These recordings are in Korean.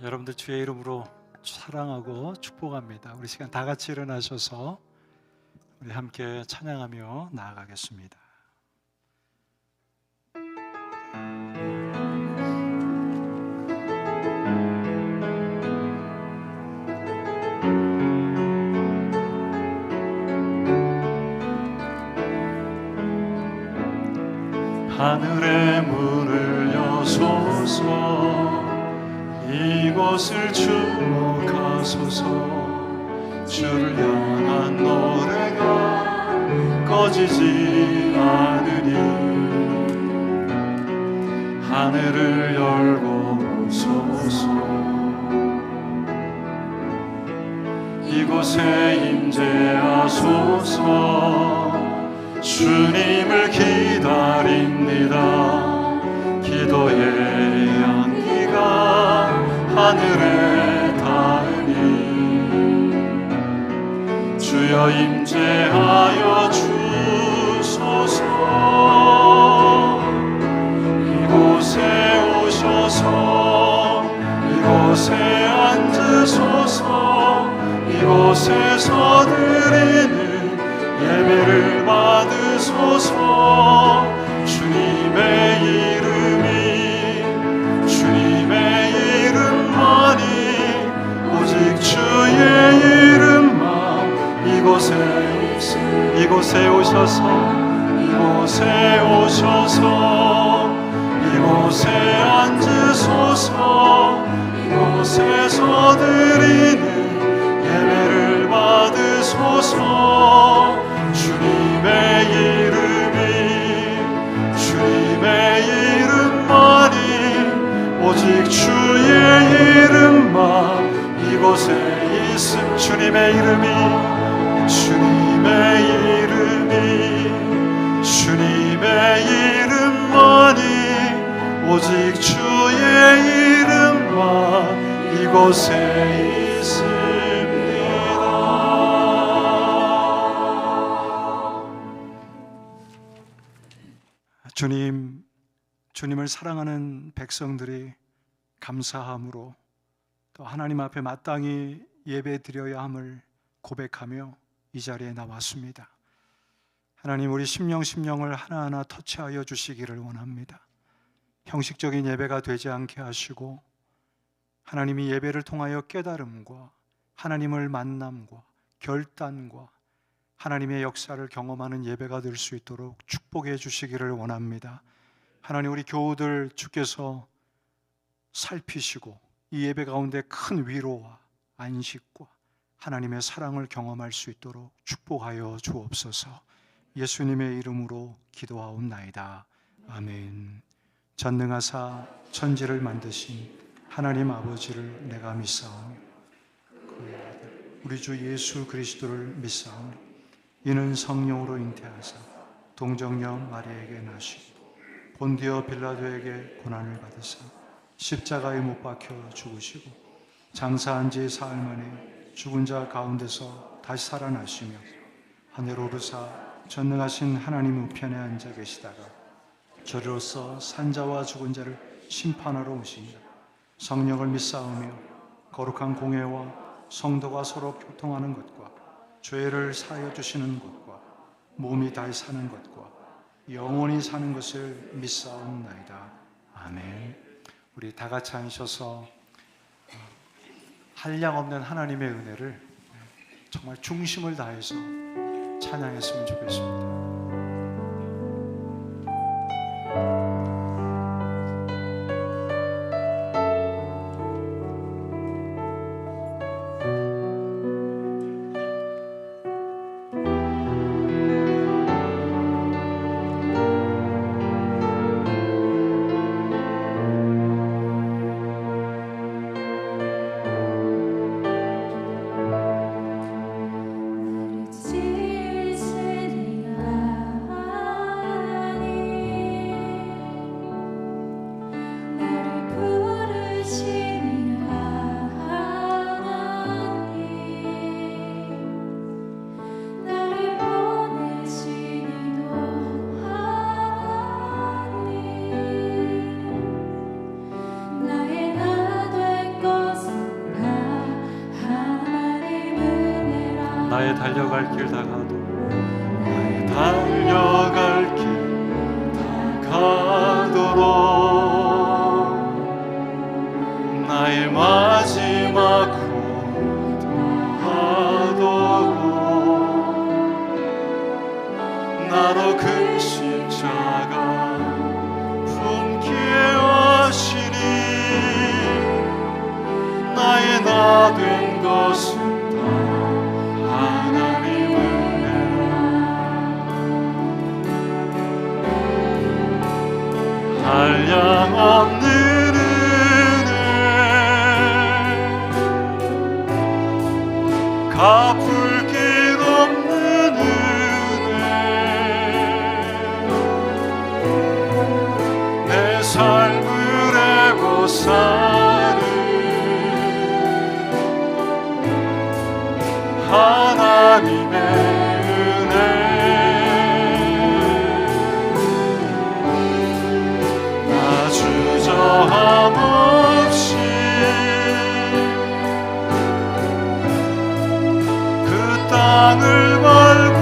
여러분들 주의 이름으로 사랑하고 축복합니다. 우리 시간 다 같이 일어나셔서 우리 함께 찬양하며 나아가겠습니다. 하늘의 문을 여소서, 이곳을 주목하소서. 주를 향한 노래가 꺼지지 않으니 하늘을 열고 보소서. 이곳에 임재하소서. 주님을 기다립니다. 기도의 향기가 하늘에 닿으니 주여 임재하여 주소서. 이곳에 오셔서 이곳에 앉으소서. 이곳에서 드리는 예배를 받으소서. 주님의 이름만이, 오직 주의 이름만 이곳에 오셔서 이곳에 앉으소서. 이곳에서 드리는 예배를 받으소서. 주님의 이름만이, 오직 주의 이름만 이곳에 있음. 주님의 이름만이, 오직 주의 이름만 이곳에 있습니다. 주님을 사랑하는 백성들이 감사함으로 또 하나님 앞에 마땅히 예배드려야 함을 고백하며 이 자리에 나왔습니다. 하나님, 우리 심령을 하나하나 터치하여 주시기를 원합니다. 형식적인 예배가 되지 않게 하시고 하나님이 예배를 통하여 깨달음과 하나님을 만남과 결단과 하나님의 역사를 경험하는 예배가 될 수 있도록 축복해 주시기를 원합니다. 하나님, 우리 교우들 주께서 살피시고 이 예배 가운데 큰 위로와 안식과 하나님의 사랑을 경험할 수 있도록 축복하여 주옵소서. 예수님의 이름으로 기도하옵나이다. 아멘. 전능하사 천지를 만드신 하나님 아버지를 내가 믿사오며 그의 아들 우리 주 예수 그리스도를 믿사오니 이는 성령으로 잉태하사 동정녀 마리아에게 나시고 본디오 빌라도에게 고난을 받으사 십자가에 못 박혀 죽으시고 장사한 지 사흘 만에 죽은 자 가운데서 다시 살아나시며 하늘 오르사 전능하신 하나님 우편에 앉아 계시다가 저리로서 산자와 죽은 자를 심판하러 오신다. 성령을 믿사오며 거룩한 공회와 성도가 서로 교통하는 것과 죄를 사하여 주시는 것과 몸이 다시 사는 것과 영원히 사는 것을 믿사옵나이다. 아멘. 우리 다 같이 앉으셔서 한량 없는 하나님의 은혜를 정말 중심을 다해서 찬양했으면 좋겠습니다. 지으시리라 나의 달려갈 길 다가도 나의 달려갈 길 다가도록 나의 마지막 고통하도록 나로 그 십자가 품게 하시니 나의 나 된 것은 다 하나님 은혜라 한량없는 은혜 갚을 길 없는 은혜 내 삶을 애워싸는 하나님의 은혜 나 주저함 없이 그 땅을 밟고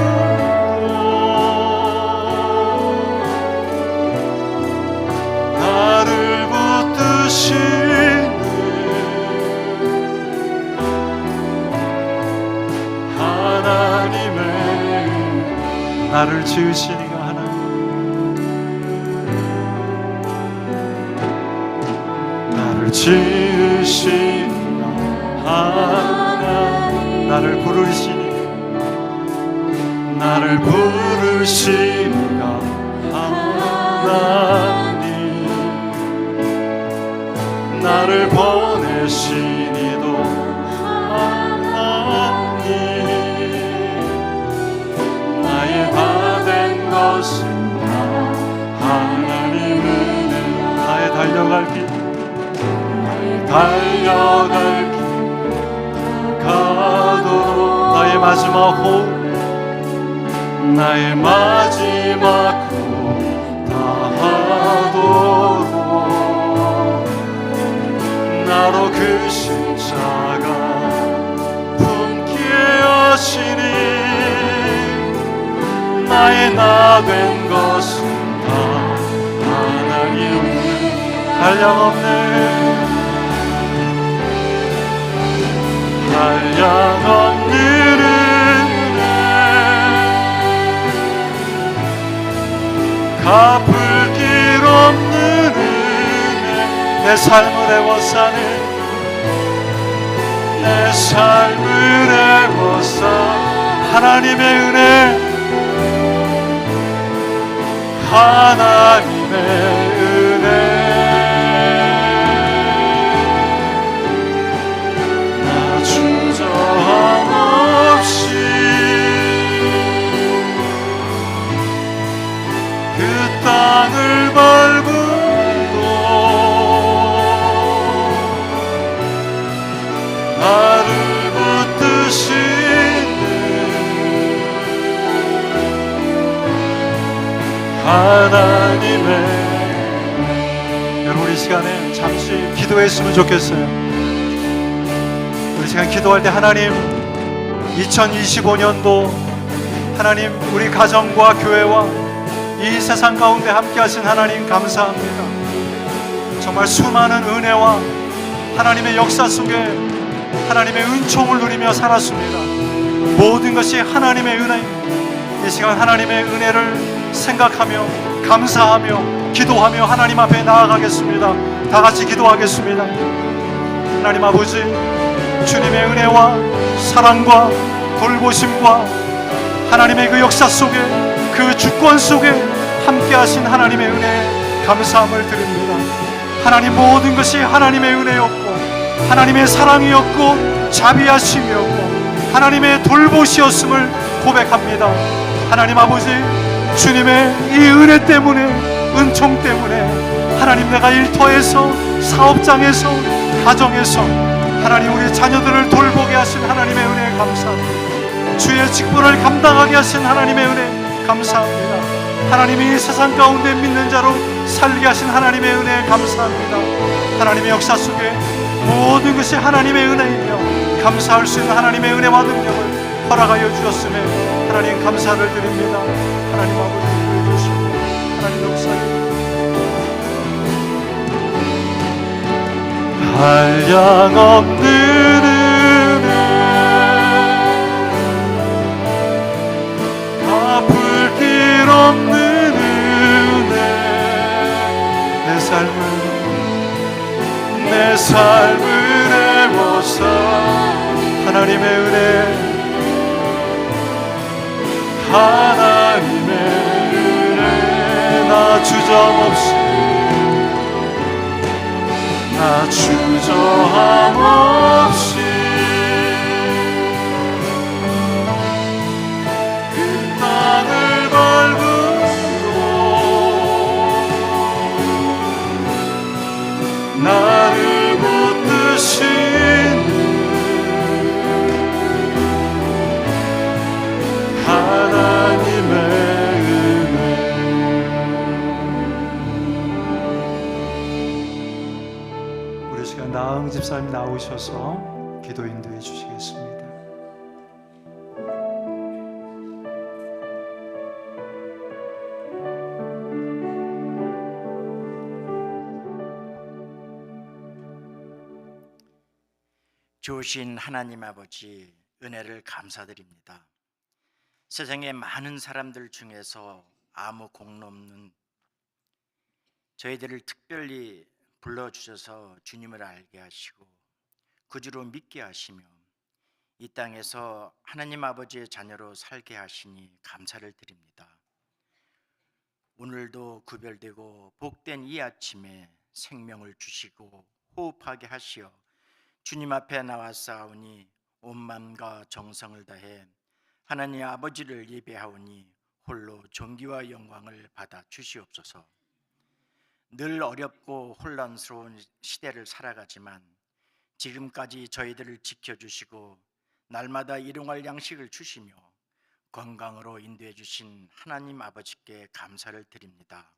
나를 붙드시는 하나님의 나를 지으시니가 하나님 나를 지으시니가 하나님 나를 부르시니가 나를 부르시니가 하나님 나를 보내시니도 하나님 나의 다 된 것은 다 하나님 은혜 나의 달려갈 길 달려갈 길 가도록 나의 마지막 호흡 나의 마지막 호흡 다하도록 나로 그 십자가 품게 하시니 나의 나 된 것은 다 하나님 한량없는 한량없는 은혜 갚을 길 없는 은혜 내 삶을 애워싸는 내 삶을 애워싸 하나님의 은혜 하나님의 은혜 나 주저함 없이 그 땅을 밟음으로 나를 붙드시는 하나님의 여러분 이 시간에 잠시 기도했으면 좋겠어요. 우리 시간 기도할 때 하나님 2025년도 하나님 우리 가정과 교회와 이 세상 가운데 함께 하신 하나님 감사합니다. 정말 수많은 은혜와 하나님의 역사 속에 하나님의 은총을 누리며 살았습니다. 모든 것이 하나님의 은혜입니다. 이 시간 하나님의 은혜를 생각하며 감사하며 기도하며 하나님 앞에 나아가겠습니다. 다 같이 기도하겠습니다. 하나님 아버지 주님의 은혜와 사랑과 돌보심과 하나님의 그 역사 속에 그 주권 속에 함께 하신 하나님의 은혜에 감사함을 드립니다. 하나님 모든 것이 하나님의 은혜였고 하나님의 사랑이었고 자비하심이었고 하나님의 돌보시었음을 고백합니다. 하나님 아버지 주님의 이 은혜 때문에 은총 때문에 하나님 내가 일터에서 사업장에서 가정에서 하나님 우리 자녀들을 돌보게 하신 하나님의 은혜에 감사합니다. 주의 직분을 감당하게 하신 하나님의 은혜 감사합니다. 하나님이 이 세상 가운데 믿는 자로 살게 하신 하나님의 은혜에 감사합니다. 하나님의 역사 속에 모든 것이 하나님의 은혜이며 감사할 수 있는 하나님의 은혜와 능력을 허락하여 주셨음에 하나님 감사를 드립니다. 하나님 아버지 인도해 주시고 하나님 역사에 한량없는 은혜 갚을 길 없는 은혜 내 삶을 애워서 하나님의 은혜 하나님의 은혜 나 주저함 없이 그 땅을 밟으로 나를 붙드시는 하나님의 나흥 집사님 나오셔서 기도 인도해 주시겠습니다. 좋으신 하나님 아버지, 은혜를 감사드립니다. 세상의 많은 사람들 중에서 아무 공로 없는 저희들을 특별히 불러주셔서 주님을 알게 하시고 구주로 믿게 하시며 이 땅에서 하나님 아버지의 자녀로 살게 하시니 감사를 드립니다. 오늘도 구별되고 복된 이 아침에 생명을 주시고 호흡하게 하시어 주님 앞에 나왔사오니 온 마음과 정성을 다해 하나님 아버지를 예배하오니 홀로 존귀와 영광을 받아 주시옵소서. 늘 어렵고 혼란스러운 시대를 살아가지만 지금까지 저희들을 지켜주시고 날마다 일용할 양식을 주시며 건강으로 인도해 주신 하나님 아버지께 감사를 드립니다.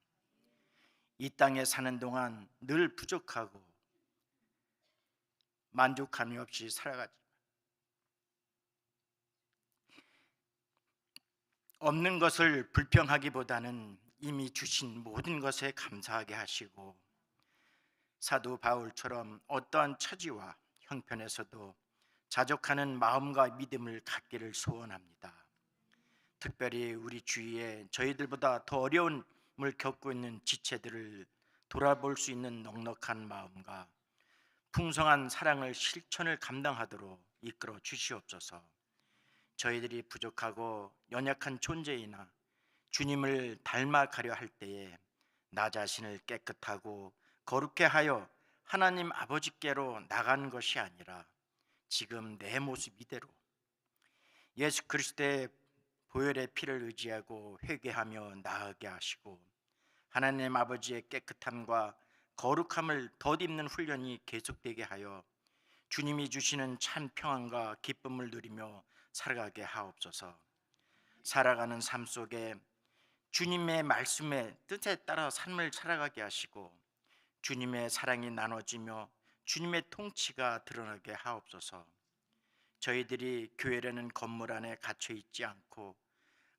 이 땅에 사는 동안 늘 부족하고 만족함이 없이 살아가지만 없는 것을 불평하기보다는 이미 주신 모든 것에 감사하게 하시고 사도 바울처럼 어떠한 처지와 형편에서도 자족하는 마음과 믿음을 갖기를 소원합니다. 특별히 우리 주위에 저희들보다 더 어려움을 겪고 있는 지체들을 돌아볼 수 있는 넉넉한 마음과 풍성한 사랑을 실천을 감당하도록 이끌어 주시옵소서. 저희들이 부족하고 연약한 존재이나 주님을 닮아가려 할 때에 나 자신을 깨끗하고 거룩해 하여 하나님 아버지께로 나가는 것이 아니라 지금 내 모습 이대로 예수 그리스도의 보혈의 피를 의지하고 회개하며 나아가게 하시고 하나님 아버지의 깨끗함과 거룩함을 덧입는 훈련이 계속되게 하여 주님이 주시는 참 평안과 기쁨을 누리며 살아가게 하옵소서. 살아가는 삶 속에 주님의 말씀의 뜻에 따라 삶을 살아가게 하시고 주님의 사랑이 나눠지며 주님의 통치가 드러나게 하옵소서. 저희들이 교회라는 건물 안에 갇혀 있지 않고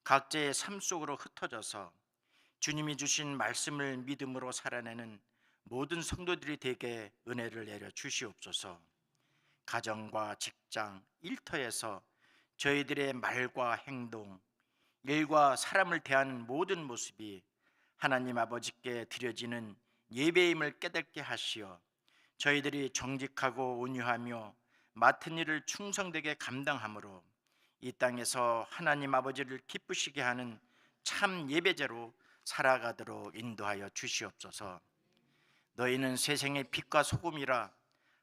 각자의 삶 속으로 흩어져서 주님이 주신 말씀을 믿음으로 살아내는 모든 성도들이 되게 은혜를 내려 주시옵소서. 가정과 직장, 일터에서 저희들의 말과 행동, 일과 사람을 대하는 모든 모습이 하나님 아버지께 드려지는 예배임을 깨닫게 하시어 저희들이 정직하고 온유하며 맡은 일을 충성되게 감당함으로 이 땅에서 하나님 아버지를 기쁘시게 하는 참 예배자로 살아가도록 인도하여 주시옵소서. 너희는 세상의 빛과 소금이라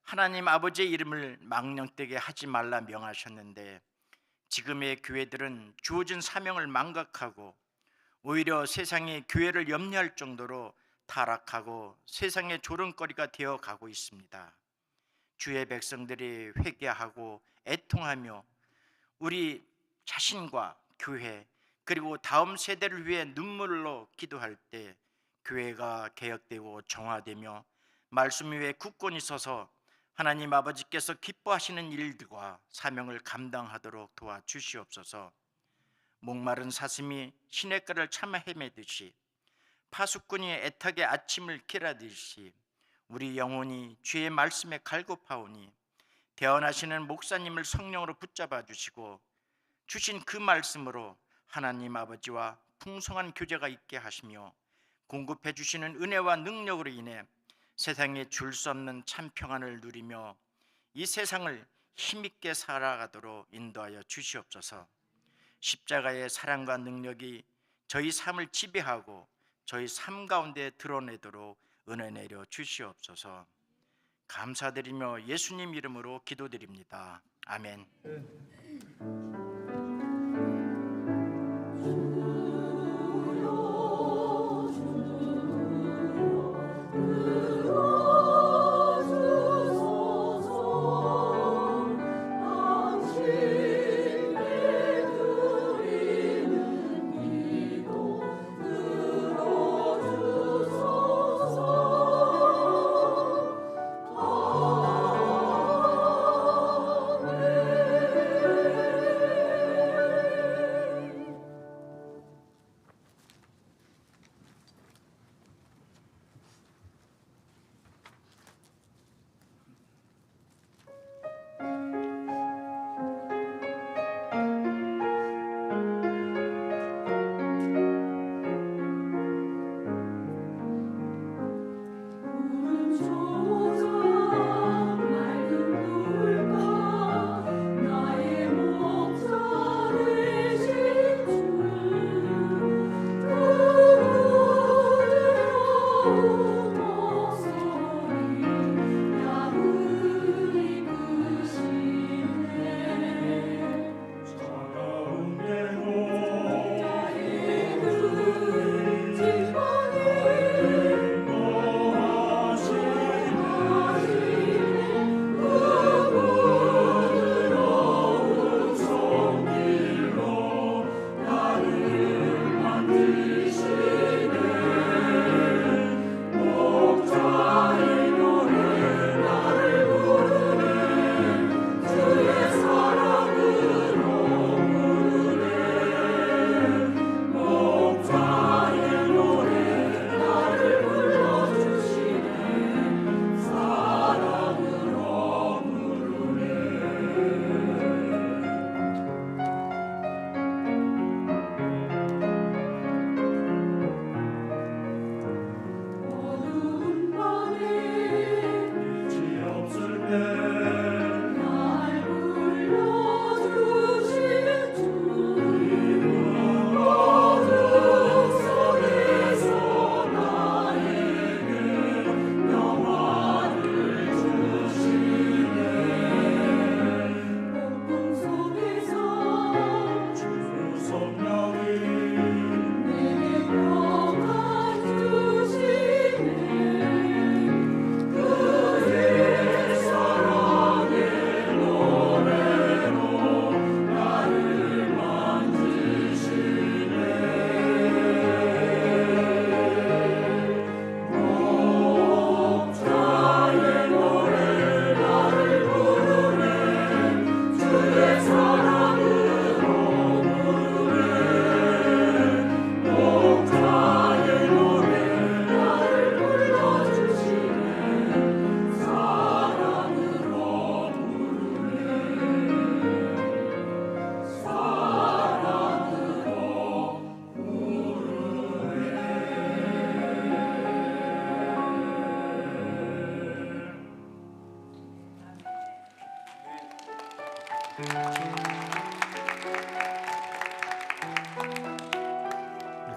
하나님 아버지의 이름을 망령되게 하지 말라 명하셨는데 지금의 교회들은 주어진 사명을 망각하고 오히려 세상의 교회를 염려할 정도로 타락하고 세상의 조롱거리가 되어 가고 있습니다. 주의 백성들이 회개하고 애통하며 우리 자신과 교회 그리고 다음 세대를 위해 눈물로 기도할 때 교회가 개혁되고 정화되며 말씀 위에 굳건히 서서 하나님 아버지께서 기뻐하시는 일들과 사명을 감당하도록 도와주시옵소서. 목마른 사슴이 시냇가를 참아 헤매듯이 파수꾼이 애타게 아침을 기다리듯이 우리 영혼이 주의 말씀에 갈급하오니 대언하시는 목사님을 성령으로 붙잡아 주시고 주신 그 말씀으로 하나님 아버지와 풍성한 교제가 있게 하시며 공급해 주시는 은혜와 능력으로 인해 세상에 줄 수 없는 참 평안을 누리며 이 세상을 힘있게 살아가도록 인도하여 주시옵소서. 십자가의 사랑과 능력이 저희 삶을 지배하고 저희 삶 가운데 드러내도록 은혜 내려 주시옵소서. 감사드리며 예수님 이름으로 기도드립니다. 아멘.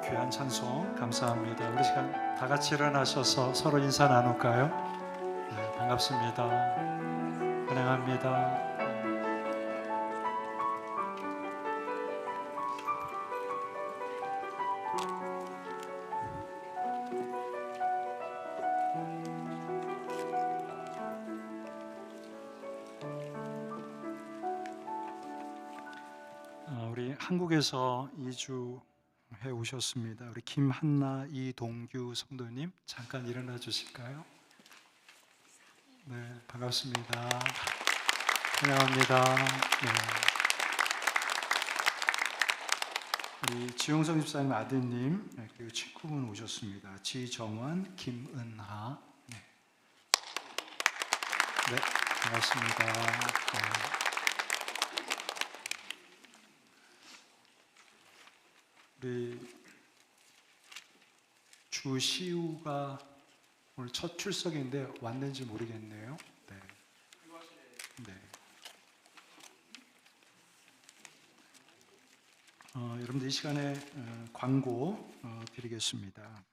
귀한 찬송 감사합니다. 우리 시간 다 같이 일어나셔서 서로 인사 나눌까요? 네, 반갑습니다. 환영합니다. 우리 한국에서 이주해 오셨습니다. 우리 김한나 이동규 성도님 잠깐 일어나 주실까요? 네, 반갑습니다. 환영합니다. 네. 우리 지용성 집사님 아드님 그리고 친구분 오셨습니다. 지정원, 김은하. 네, 네 반갑습니다. 네. 우리 주시우가 오늘 첫 출석인데 왔는지 모르겠네요. 네. 네. 여러분들 이 시간에 광고 드리겠습니다.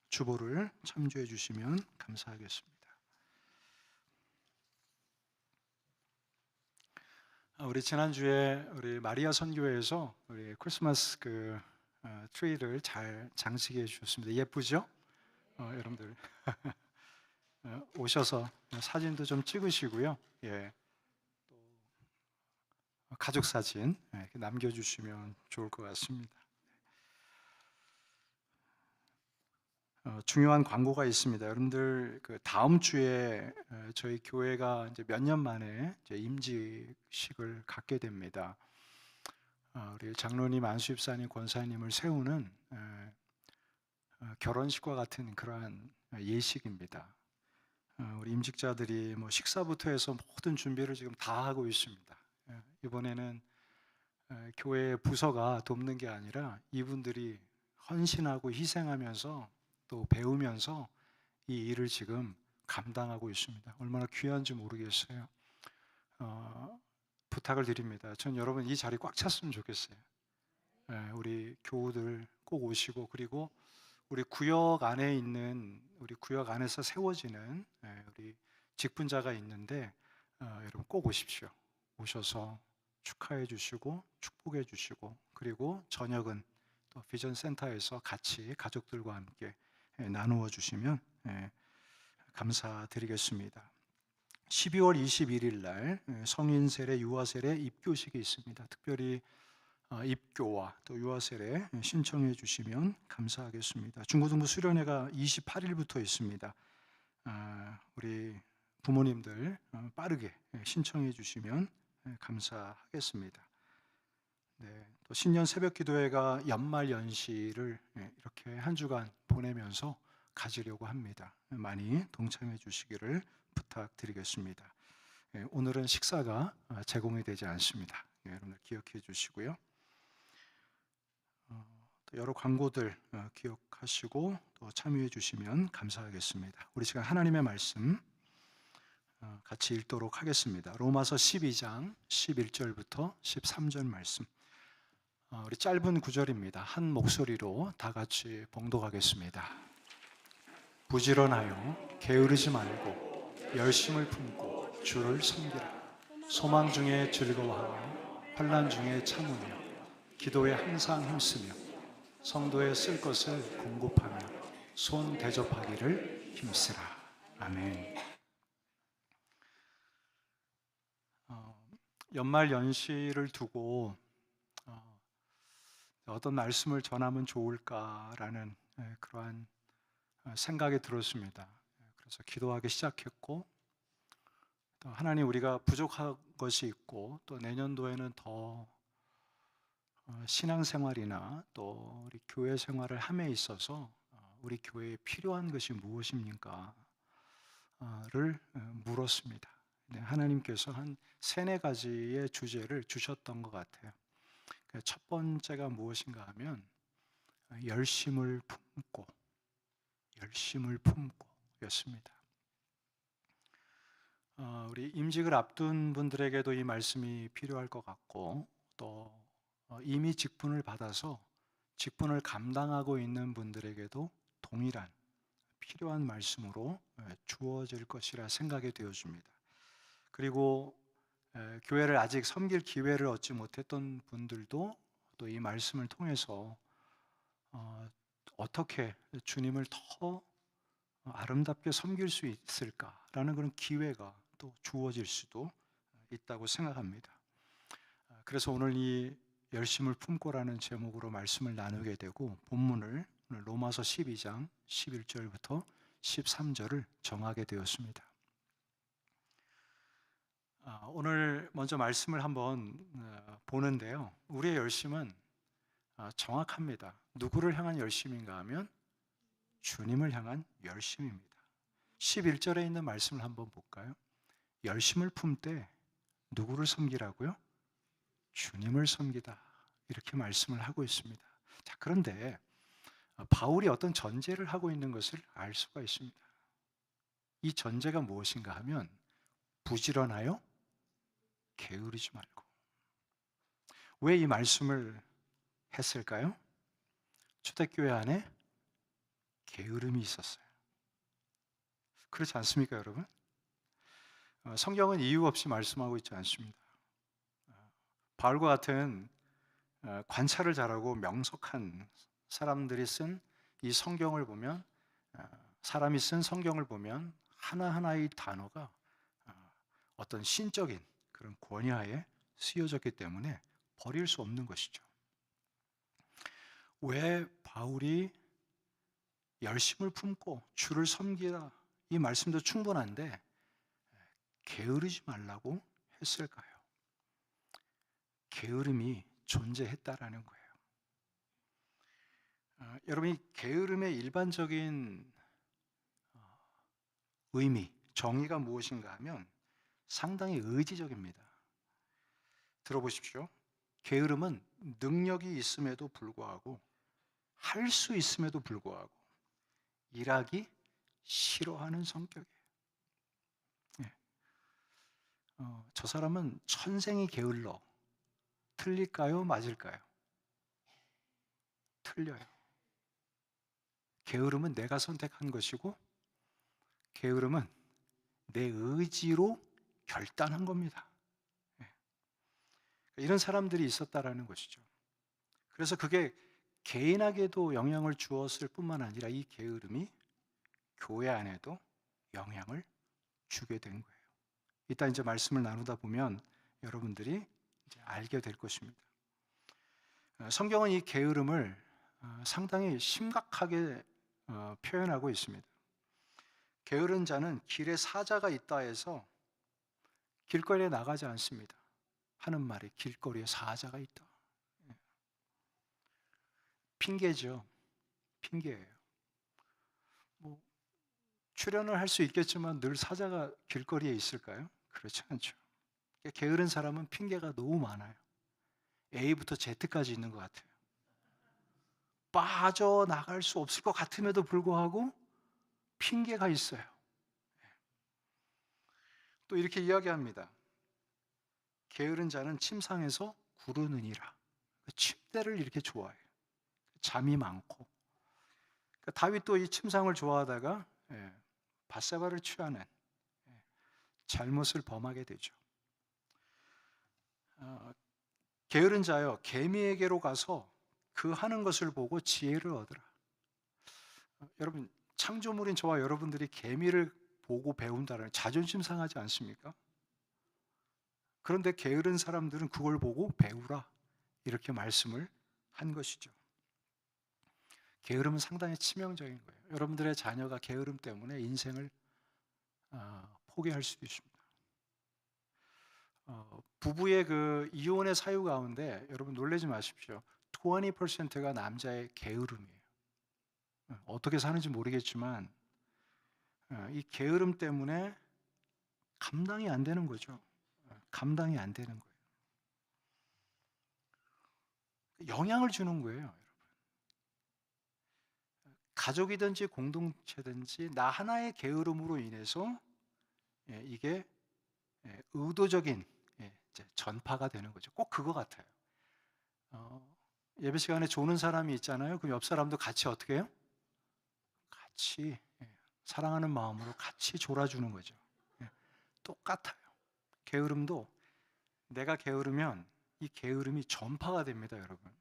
주보를 참조해 주시면 감사하겠습니다. 우리 지난주에 우리 마리아 선교회에서 우리 크리스마스 트리를 잘 장식해 주셨습니다. 예쁘죠? 여러분들 오셔서 사진도 좀 찍으시고요. 예. 가족 사진 남겨주시면 좋을 것 같습니다. 중요한 광고가 있습니다. 여러분들 다음 주에 저희 교회가 이제 몇 년 만에 이제 임직식을 갖게 됩니다. 우리 장로님, 안수집사님, 권사님을 세우는 결혼식과 같은 그러한 예식입니다. 우리 임직자들이 뭐 식사부터 해서 모든 준비를 지금 다 하고 있습니다. 이번에는 교회 부서가 돕는 게 아니라 이분들이 헌신하고 희생하면서 또 배우면서 이 일을 지금 감당하고 있습니다. 얼마나 귀한지 모르겠어요. 부탁을 드립니다. 전 여러분 이 자리 꽉 찼으면 좋겠어요. 우리 교우들 꼭 오시고, 그리고 우리 구역 안에 있는, 우리 구역 안에서 세워지는 우리 직분자가 있는데 여러분 꼭 오십시오. 오셔서 축하해 주시고 축복해 주시고, 그리고 저녁은 또 비전 센터에서 같이 가족들과 함께 나누어 주시면 감사드리겠습니다. 12월 21일 날 성인 세례, 유아 세례 입교식이 있습니다. 특별히 입교와 또 유아 세례 신청해 주시면 감사하겠습니다. 중고등부 수련회가 28일부터 있습니다. 우리 부모님들 빠르게 신청해 주시면 감사하겠습니다. 네, 또 신년 새벽 기도회가 연말 연시를 이렇게 한 주간 보내면서 가지려고 합니다. 많이 동참해 주시기를 부탁드리겠습니다. 오늘은 식사가 제공이 되지 않습니다. 여러분들 기억해 주시고요. 또 여러 광고들 기억하시고 또 참여해 주시면 감사하겠습니다. 우리 시간 하나님의 말씀 같이 읽도록 하겠습니다. 로마서 12장 11절부터 13절 말씀. 우리 짧은 구절입니다. 한 목소리로 다 같이 봉독하겠습니다. 부지런하여 게으르지 말고 열심을 품고 주를 섬기라. 소망 중에 즐거워하며 환난 중에 참으며 기도에 항상 힘쓰며 성도의 쓸 것을 공급하며 손 대접하기를 힘쓰라. 아멘. 연말 연시를 두고 어떤 말씀을 전하면 좋을까라는 그러한 생각이 들었습니다. 그래서 기도하기 시작했고, 또 하나님, 우리가 부족한 것이 있고 또 내년도에는 더 신앙생활이나 또 우리 교회 생활을 함에 있어서 우리 교회에 필요한 것이 무엇입니까? 를 물었습니다. 하나님께서 한 3-4가지의 주제를 주셨던 것 같아요. 첫 번째가 무엇인가 하면 열심을 품고 였습니다. 우리 임직을 앞둔 분들에게도 이 말씀이 필요할 것 같고, 또 이미 직분을 받아서 직분을 감당하고 있는 분들에게도 동일한 필요한 말씀으로 주어질 것이라 생각이 되어집니다. 그리고 교회를 아직 섬길 기회를 얻지 못했던 분들도 또 이 말씀을 통해서 어떻게 주님을 더 아름답게 섬길 수 있을까라는 그런 기회가 또 주어질 수도 있다고 생각합니다. 그래서 오늘 이 열심을 품고라는 제목으로 말씀을 나누게 되고, 본문을 오늘 로마서 12장 11절부터 13절을 정하게 되었습니다. 오늘 먼저 말씀을 한번 보는데요. 우리의 열심은 정확합니다. 누구를 향한 열심인가 하면 주님을 향한 열심입니다. 11절에 있는 말씀을 한번 볼까요? 열심을 품되 누구를 섬기라고요? 주님을 섬기다. 이렇게 말씀을 하고 있습니다. 자, 그런데 바울이 어떤 전제를 하고 있는 것을 알 수가 있습니다. 이 전제가 무엇인가 하면 부지런하여 게으르지 말고. 왜 이 말씀을 했을까요? 초대교회 안에 게으름이 있었어요. 그렇지 않습니까, 여러분? 성경은 이유 없이 말씀하고 있지 않습니다. 바울과 같은 관찰을 잘하고 명석한 사람들이 쓴 이 성경을 보면, 사람이 쓴 성경을 보면 하나하나의 단어가 어떤 신적인 그런 권위하에 쓰여졌기 때문에 버릴 수 없는 것이죠. 왜 바울이 열심을 품고 주를 섬기라, 이 말씀도 충분한데 게으르지 말라고 했을까요? 게으름이 존재했다라는 거예요. 여러분이 게으름의 일반적인 의미, 정의가 무엇인가 하면 상당히 의지적입니다. 들어보십시오. 게으름은 능력이 있음에도 불구하고, 할 수 있음에도 불구하고 일하기 싫어하는 성격이에요. 예. 저 사람은 천생이 게을러. 틀릴까요? 맞을까요? 틀려요. 게으름은 내가 선택한 것이고, 게으름은 내 의지로 결단한 겁니다. 이런 사람들이 있었다라는 것이죠. 그래서 그게 개인에게도 영향을 주었을 뿐만 아니라 이 게으름이 교회 안에도 영향을 주게 된 거예요. 이따 이제 말씀을 나누다 보면 여러분들이 이제 알게 될 것입니다. 성경은 이 게으름을 상당히 심각하게 표현하고 있습니다. 게으른 자는 길에 사자가 있다 해서 길거리에 나가지 않습니다. 하는 말이 길거리에 사자가 있다. 핑계죠. 핑계예요. 뭐 출연을 할 수 있겠지만 늘 사자가 길거리에 있을까요? 그렇지 않죠. 게으른 사람은 핑계가 너무 많아요. A부터 Z까지 있는 것 같아요. 빠져나갈 수 없을 것 같음에도 불구하고 핑계가 있어요. 또 이렇게 이야기합니다. 게으른 자는 침상에서 구르느니라. 침대를 이렇게 좋아해요. 잠이 많고. 다윗도 이 침상을 좋아하다가 밧세바를 취하는 잘못을 범하게 되죠. 게으른 자여, 개미에게로 가서 그 하는 것을 보고 지혜를 얻으라. 여러분, 창조물인 저와 여러분들이 개미를 보고 배운다는 자존심 상하지 않습니까? 그런데 게으른 사람들은 그걸 보고 배우라, 이렇게 말씀을 한 것이죠. 게으름은 상당히 치명적인 거예요. 여러분들의 자녀가 게으름 때문에 인생을 포기할 수도 있습니다. 부부의 그 이혼의 사유 가운데 여러분 놀라지 마십시오. 20%가 남자의 게으름이에요. 어떻게 사는지 모르겠지만 이 게으름 때문에 감당이 안 되는 거죠. 감당이 안 되는 거예요. 영향을 주는 거예요, 여러분. 가족이든지 공동체든지 나 하나의 게으름으로 인해서 이게 의도적인 전파가 되는 거죠. 꼭 그거 같아요. 예배 시간에 조는 사람이 있잖아요. 그럼 옆 사람도 같이 어떻게 해요? 같이 사랑하는 마음으로 같이 졸아주는 거죠. 똑같아요. 게으름도 내가 게으르면 이 게으름이 전파가 됩니다, 여러분.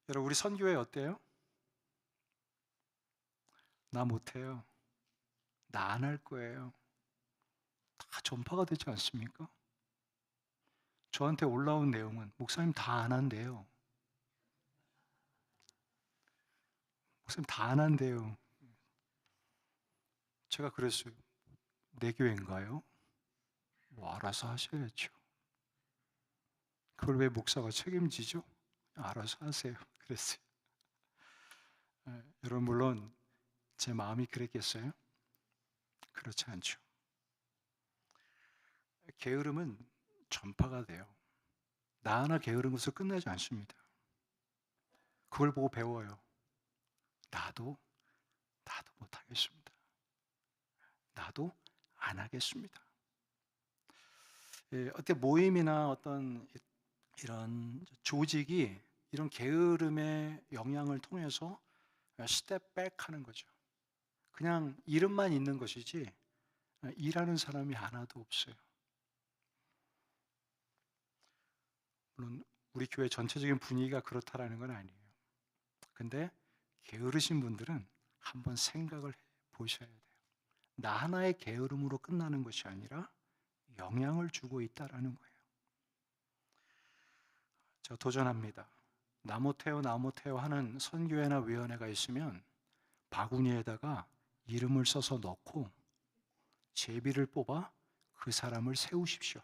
여러분, 우리 선교회 어때요? 나 못해요. 나 안 할 거예요. 다 전파가 되지 않습니까? 저한테 올라온 내용은 목사님 다 안 한대요. 목사님 다 안 한대요. 제가 그랬어요. 내 교회인가요? 뭐 알아서 하셔야죠. 그걸 왜 목사가 책임지죠? 알아서 하세요. 그랬어요. 여러분, 물론 제 마음이 그랬겠어요? 그렇지 않죠. 게으름은 전파가 돼요. 나 하나 게으른 것으로 끝나지 않습니다. 그걸 보고 배워요. 나도 못하겠습니다. 나도 안 하겠습니다. 어떻게 모임이나 어떤 이런 조직이 이런 게으름의 영향을 통해서 스텝백 하는 거죠. 그냥 이름만 있는 것이지 일하는 사람이 하나도 없어요. 물론 우리 교회 전체적인 분위기가 그렇다라는 건 아니에요. 근데 게으르신 분들은 한번 생각을 해 보셔야 돼요. 나 하나의 게으름으로 끝나는 것이 아니라 영향을 주고 있다라는 거예요. 저 도전합니다. 나 못해요 하는 선교회나 위원회가 있으면 바구니에다가 이름을 써서 넣고 제비를 뽑아 그 사람을 세우십시오.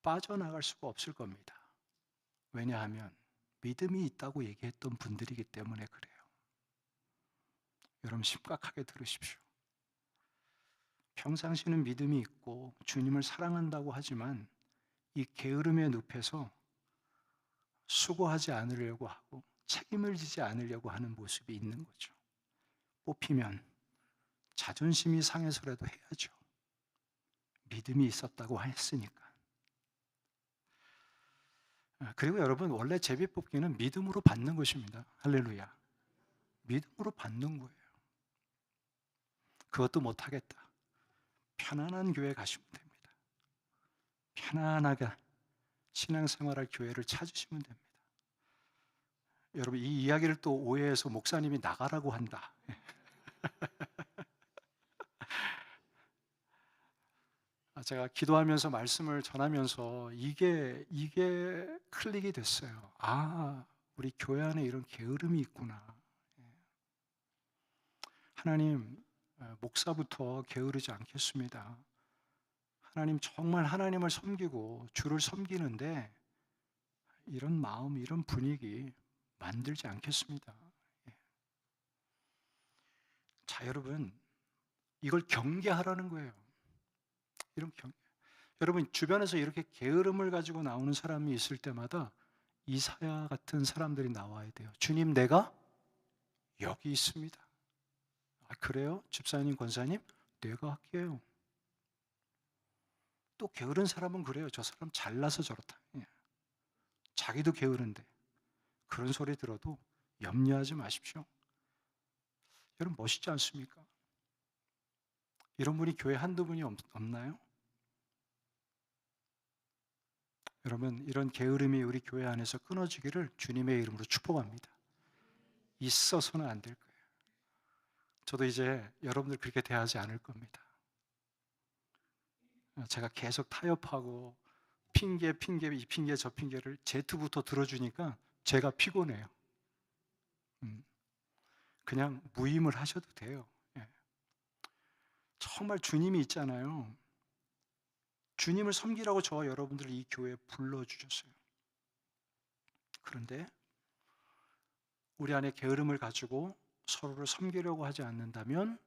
빠져나갈 수가 없을 겁니다. 왜냐하면 믿음이 있다고 얘기했던 분들이기 때문에 그래요. 여러분, 심각하게 들으십시오. 평상시는 믿음이 있고 주님을 사랑한다고 하지만 이 게으름의 늪에서 수고하지 않으려고 하고 책임을 지지 않으려고 하는 모습이 있는 거죠. 뽑히면 자존심이 상해서라도 해야죠. 믿음이 있었다고 했으니까. 그리고 여러분, 원래 제비 뽑기는 믿음으로 받는 것입니다. 할렐루야. 믿음으로 받는 거예요. 그것도 못하겠다. 편안한 교회 가시면 됩니다. 편안하게 신앙생활할 교회를 찾으시면 됩니다. 여러분, 이 이야기를 또 오해해서 목사님이 나가라고 한다. 제가 기도하면서 말씀을 전하면서 이게 클릭이 됐어요. 아, 우리 교회 안에 이런 게으름이 있구나. 하나님, 목사부터 게으르지 않겠습니다. 하나님, 정말 하나님을 섬기고 주를 섬기는데 이런 마음, 이런 분위기 만들지 않겠습니다. 자, 여러분, 이걸 경계하라는 거예요. 이런 경계. 여러분, 주변에서 이렇게 게으름을 가지고 나오는 사람이 있을 때마다 이사야 같은 사람들이 나와야 돼요. 주님, 내가 여기 있습니다. 아, 그래요? 집사님, 권사님? 내가 할게요. 또 게으른 사람은 그래요. 저 사람 잘나서 저렇다. 자기도 게으른데 그런 소리 들어도 염려하지 마십시오. 여러분, 멋있지 않습니까? 이런 분이 교회 한두 분이 없나요? 여러분, 이런 게으름이 우리 교회 안에서 끊어지기를 주님의 이름으로 축복합니다. 있어서는 안 될 거예요. 저도 이제 여러분들 그렇게 대하지 않을 겁니다. 제가 계속 타협하고 핑계 이 핑계 저 핑계를 제트부터 들어주니까 제가 피곤해요. 그냥 무임을 하셔도 돼요. 정말 주님이 있잖아요. 주님을 섬기라고 저와 여러분들을 이 교회에 불러주셨어요. 그런데 우리 안에 게으름을 가지고 서로를 섬기려고 하지 않는다면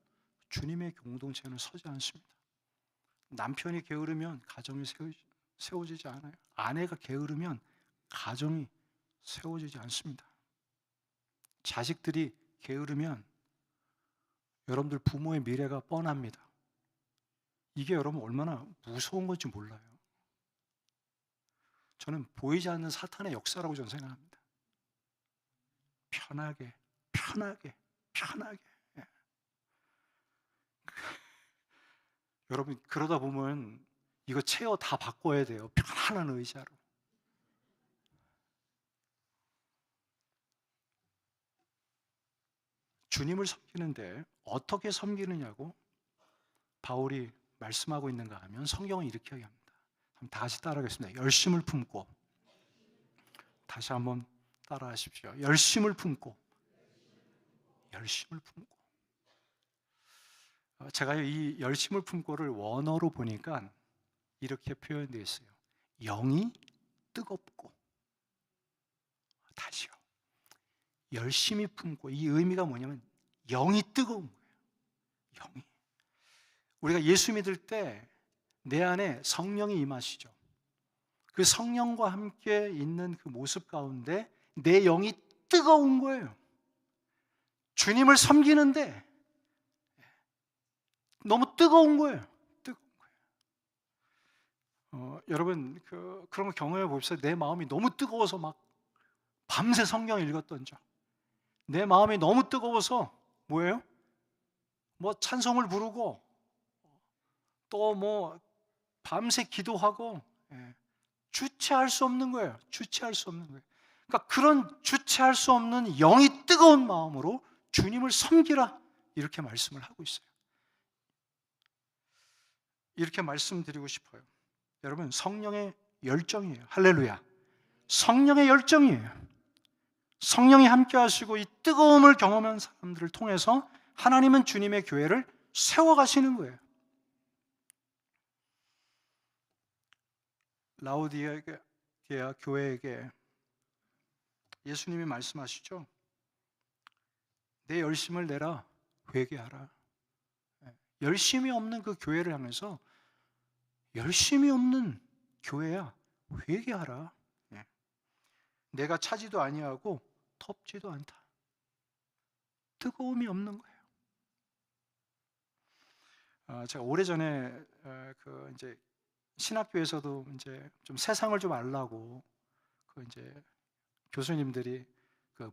주님의 공동체는 서지 않습니다. 남편이 게으르면 가정이 세워지지 않아요. 아내가 게으르면 가정이 세워지지 않습니다. 자식들이 게으르면 여러분들 부모의 미래가 뻔합니다. 이게 여러분 얼마나 무서운 건지 몰라요. 저는 보이지 않는 사탄의 역사라고 저는 생각합니다. 편하게. 예. 여러분, 그러다 보면 이거 체어 다 바꿔야 돼요. 편안한 의자로. 주님을 섬기는데 어떻게 섬기느냐고 바울이 말씀하고 있는가 하면 성경은 이렇게 이야기합니다. 한번 다 같이 따라하겠습니다. 열심을 품고. 다시 한번 따라하십시오. 열심을 품고 열심을 품고. 제가 이 열심을 품고를 원어로 보니까 이렇게 표현되어 있어요. 영이 뜨겁고. 다시요. 열심히 품고, 이 의미가 뭐냐면 영이 뜨거운 거예요. 영이. 우리가 예수 믿을 때 내 안에 성령이 임하시죠. 그 성령과 함께 있는 그 모습 가운데 내 영이 뜨거운 거예요. 주님을 섬기는데 너무 뜨거운 거예요. 뜨거운 거예요. 여러분 그런 거 경험해 봅시다. 내 마음이 너무 뜨거워서 막 밤새 성경 읽었던 적. 내 마음이 너무 뜨거워서 뭐예요? 뭐 찬송을 부르고 또 뭐 밤새 기도하고, 주체할 수 없는 거예요. 주체할 수 없는 거예요. 그러니까 그런 주체할 수 없는 영이 뜨거운 마음으로 주님을 섬기라, 이렇게 말씀을 하고 있어요. 이렇게 말씀드리고 싶어요. 여러분, 성령의 열정이에요. 할렐루야. 성령의 열정이에요. 성령이 함께 하시고 이 뜨거움을 경험한 사람들을 통해서 하나님은 주님의 교회를 세워가시는 거예요. 라오디게아 교회에게 예수님이 말씀하시죠. 내 열심을 내라, 회개하라. 열심이 없는 그 교회를 향해서 열심이 없는 교회야, 회개하라. 내가 차지도 아니하고 덥지도 않다. 뜨거움이 없는 거예요. 제가 오래전에 이제 신학교에서도 이제 좀 세상을 좀 알라고 이제 교수님들이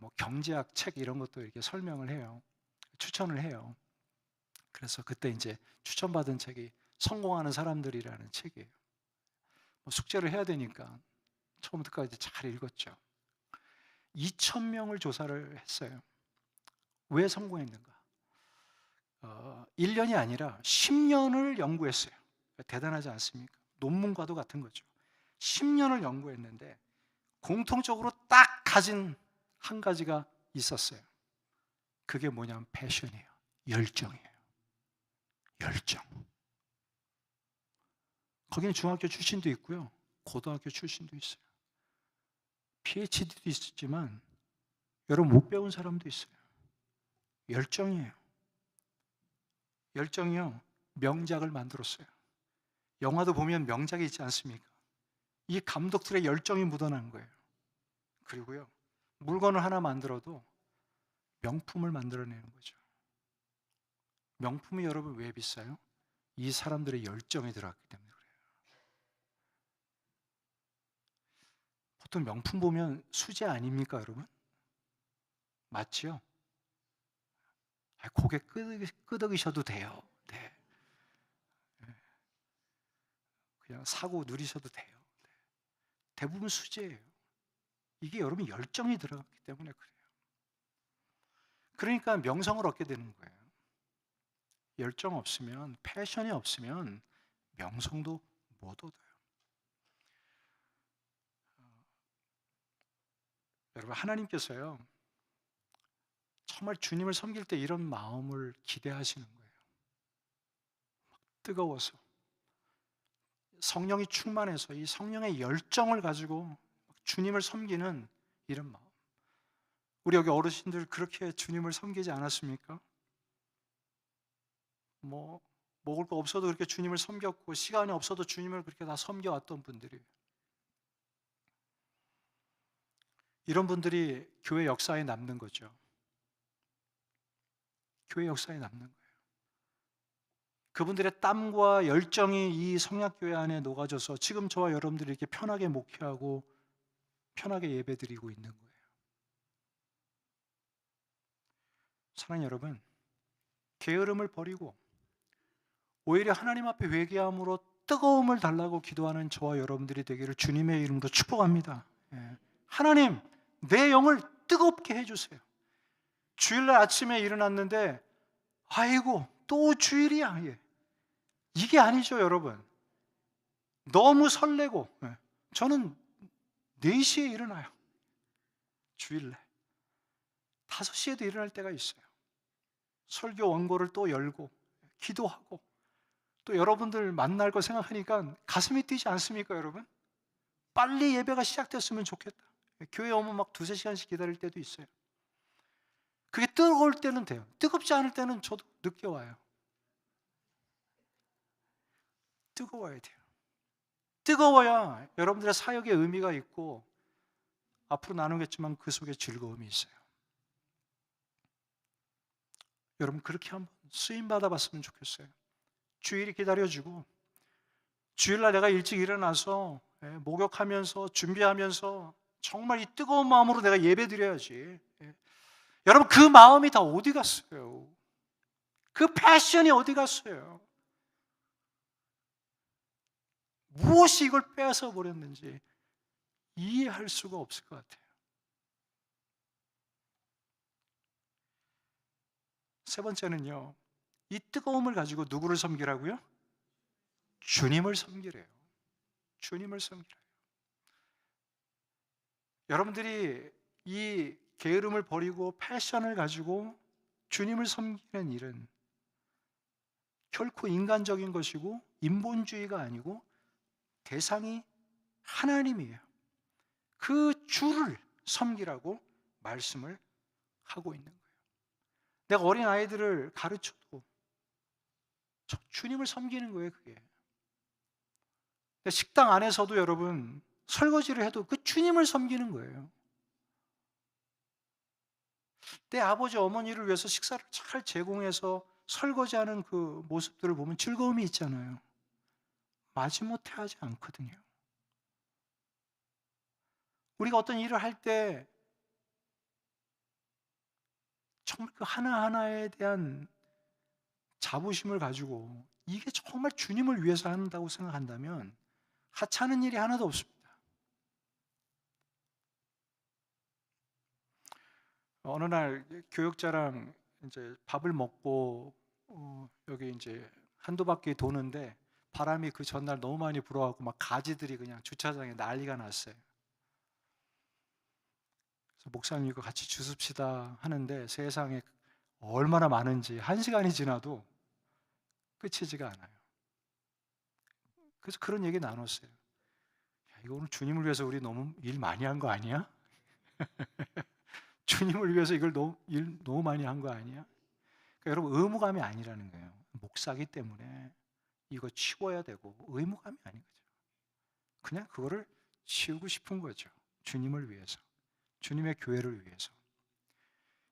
뭐 경제학 책 이런 것도 이렇게 설명을 해요. 추천을 해요. 그래서 그때 이제 추천받은 책이 성공하는 사람들이라는 책이에요. 뭐 숙제를 해야 되니까 처음부터까지 잘 읽었죠. 2,000명을 조사를 했어요. 왜 성공했는가? 1년이 아니라 10년을 연구했어요. 대단하지 않습니까? 논문과도 같은 거죠. 10년을 연구했는데 공통적으로 딱 가진 한 가지가 있었어요. 그게 뭐냐면 패션이에요. 열정이에요. 열정. 거기는 중학교 출신도 있고요. 고등학교 출신도 있어요. PhD도 있었지만 여러분 못 배운 사람도 있어요. 열정이에요. 열정이요. 명작을 만들었어요. 영화도 보면 명작이 있지 않습니까? 이 감독들의 열정이 묻어난 거예요. 그리고요, 물건을 하나 만들어도 명품을 만들어내는 거죠. 명품이 여러분 왜 비싸요? 이 사람들의 열정이 들어갔기 때문에 그래요. 보통 명품 보면 수제 아닙니까, 여러분? 맞죠? 고개 끄덕이셔도 돼요. 네. 그냥 사고 누리셔도 돼요. 네. 대부분 수제예요. 이게 여러분 열정이 들어갔기 때문에 그래요. 그러니까 명성을 얻게 되는 거예요. 열정 없으면, 패션이 없으면 명성도 못 얻어요. 여러분, 하나님께서요, 정말 주님을 섬길 때 이런 마음을 기대하시는 거예요. 뜨거워서, 성령이 충만해서 이 성령의 열정을 가지고 주님을 섬기는 이런 마음. 우리 여기 어르신들 그렇게 주님을 섬기지 않았습니까? 뭐 먹을 거 없어도 그렇게 주님을 섬겼고, 시간이 없어도 주님을 그렇게 다 섬겨왔던 분들이, 이런 분들이 교회 역사에 남는 거죠. 교회 역사에 남는 거예요. 그분들의 땀과 열정이 이 성약교회 안에 녹아져서 지금 저와 여러분들이 이렇게 편하게 목회하고 편하게 예배드리고 있는 거예요. 사랑하는 여러분, 게으름을 버리고 오히려 하나님 앞에 회개함으로 뜨거움을 달라고 기도하는 저와 여러분들이 되기를 주님의 이름으로 축복합니다. 하나님, 내 영을 뜨겁게 해주세요. 주일날 아침에 일어났는데 아이고 또 주일이야. 이게 아니죠, 여러분. 너무 설레고, 저는 4시에 일어나요. 주일날 5시에도 일어날 때가 있어요. 설교 원고를 또 열고 기도하고 또 여러분들 만날 거 생각하니까 가슴이 뛰지 않습니까, 여러분? 빨리 예배가 시작됐으면 좋겠다. 교회 오면 막 두세 시간씩 기다릴 때도 있어요. 그게 뜨거울 때는 돼요. 뜨겁지 않을 때는 저도 늦게 와요. 뜨거워야 돼요. 뜨거워야 여러분들의 사역에 의미가 있고 앞으로 나누겠지만 그 속에 즐거움이 있어요. 여러분 그렇게 한번 쓰임 받아봤으면 좋겠어요. 주일이 기다려지고 주일날 내가 일찍 일어나서 목욕하면서 준비하면서 정말 이 뜨거운 마음으로 내가 예배 드려야지. 여러분 그 마음이 다 어디 갔어요? 그 패션이 어디 갔어요? 무엇이 이걸 빼앗아 버렸는지 이해할 수가 없을 것 같아요. 세 번째는요, 이 뜨거움을 가지고 누구를 섬기라고요? 주님을 섬기래요. 주님을 섬기래요. 여러분들이 이 게으름을 버리고 패션을 가지고 주님을 섬기는 일은 결코 인간적인 것이고 인본주의가 아니고 대상이 하나님이에요. 그 주를 섬기라고 말씀을 하고 있는 거예요. 내가 어린 아이들을 가르쳐도 주님을 섬기는 거예요, 그게. 식당 안에서도 여러분 설거지를 해도 그 주님을 섬기는 거예요. 내 아버지 어머니를 위해서 식사를 잘 제공해서 설거지하는 그 모습들을 보면 즐거움이 있잖아요. 마지못해 하지 않거든요. 우리가 어떤 일을 할 때 정말 그 하나하나에 대한 자부심을 가지고 이게 정말 주님을 위해서 한다고 생각한다면 하찮은 일이 하나도 없습니다. 어느 날 교역자랑 이제 밥을 먹고 여기 이제 한두 바퀴 도는데 바람이 그 전날 너무 많이 불어갖고 막 가지들이 그냥 주차장에 난리가 났어요. 그래서 목사님과 같이 주습시다 하는데 세상에 얼마나 많은지 1시간이 지나도 끝이지가 않아요. 그래서 그런 얘기 나눴어요. 야, 이거 오늘 주님을 위해서 우리 너무 일 많이 한 거 아니야? 주님을 위해서 일 너무 많이 한 거 아니야? 그러니까 여러분 의무감이 아니라는 거예요. 목사기 때문에 이거 치워야 되고 의무감이 아닌 거죠. 그냥 그거를 치우고 싶은 거죠. 주님을 위해서, 주님의 교회를 위해서.